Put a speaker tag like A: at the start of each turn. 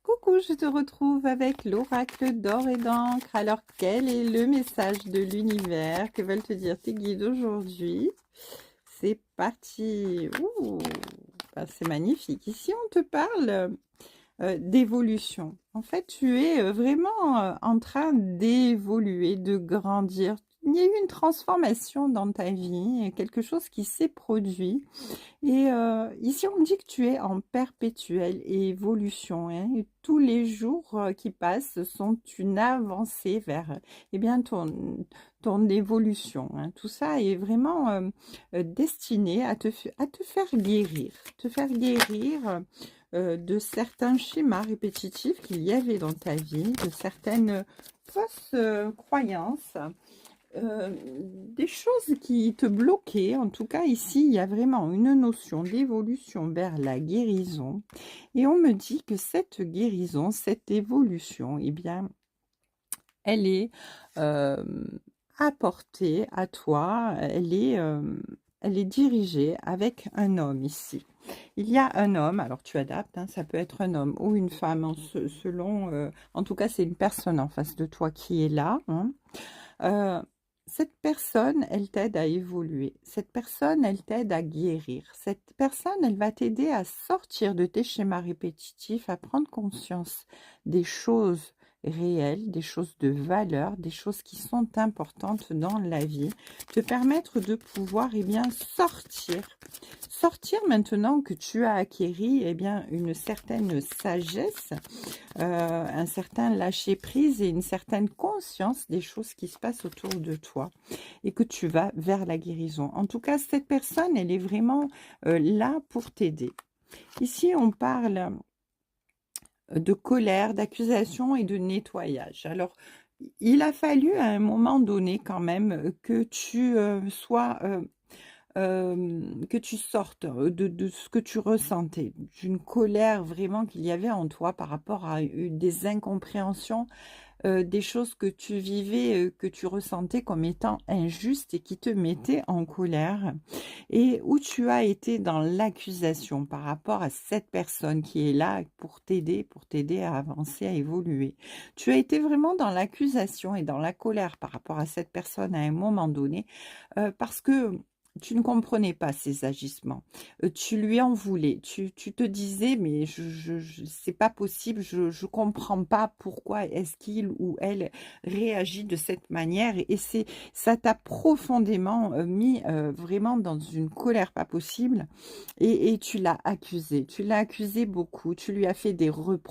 A: Coucou, je te retrouve avec l'oracle d'or et d'encre. Alors, quel est le message de l'univers que veulent te dire tes guides aujourd'hui? C'est parti. Ouh, ben, c'est magnifique. Ici, on te parle d'évolution. En fait, tu es vraiment en train d'évoluer, de grandir. Il y a eu une transformation dans ta vie, quelque chose qui s'est produit. Et ici, on me dit que tu es en perpétuelle évolution, hein, et tous les jours qui passent sont une avancée vers eh bien, ton évolution, hein. Tout ça est vraiment destiné à te faire guérir, de certains schémas répétitifs qu'il y avait dans ta vie, de certaines fausses croyances, des choses qui te bloquaient. En tout cas, ici, il y a vraiment une notion d'évolution vers la guérison. Et on me dit que cette guérison, cette évolution, eh bien, elle est euh, apportée à toi, elle est dirigée avec un homme ici. Il y a un homme, alors tu adaptes, hein, ça peut être un homme ou une femme, selon, en tout cas, c'est une personne en face de toi qui est là, hein. Euh, Cette personne, elle t'aide à évoluer. Cette personne, elle t'aide à guérir. Cette personne, elle va t'aider à sortir de tes schémas répétitifs, à prendre conscience des choses réelles, des choses de valeur, des choses qui sont importantes dans la vie, te permettre de pouvoir bien sortir maintenant que tu as acquéri bien une certaine sagesse, un certain lâcher-prise et une certaine conscience des choses qui se passent autour de toi et que tu vas vers la guérison. En tout cas, cette personne, elle est vraiment là pour t'aider. Ici, on parle de colère, d'accusation et de nettoyage. Alors, il a fallu à un moment donné quand même que tu sois... que tu sortes de ce que tu ressentais, d'une colère vraiment qu'il y avait en toi par rapport à des incompréhensions, des choses que tu vivais, que tu ressentais comme étant injustes et qui te mettaient en colère, et où tu as été dans l'accusation par rapport à cette personne qui est là pour t'aider à avancer, à évoluer. Tu as été vraiment dans l'accusation et dans la colère par rapport à cette personne à un moment donné, parce que tu ne comprenais pas ses agissements. Tu lui en voulais. Tu te disais, mais c'est pas possible, je comprends pas pourquoi est-ce qu'il ou elle réagit de cette manière. Et ça t'a profondément mis vraiment dans une colère pas possible. Et tu l'as accusé. Tu l'as accusé beaucoup. Tu lui as fait des reproches.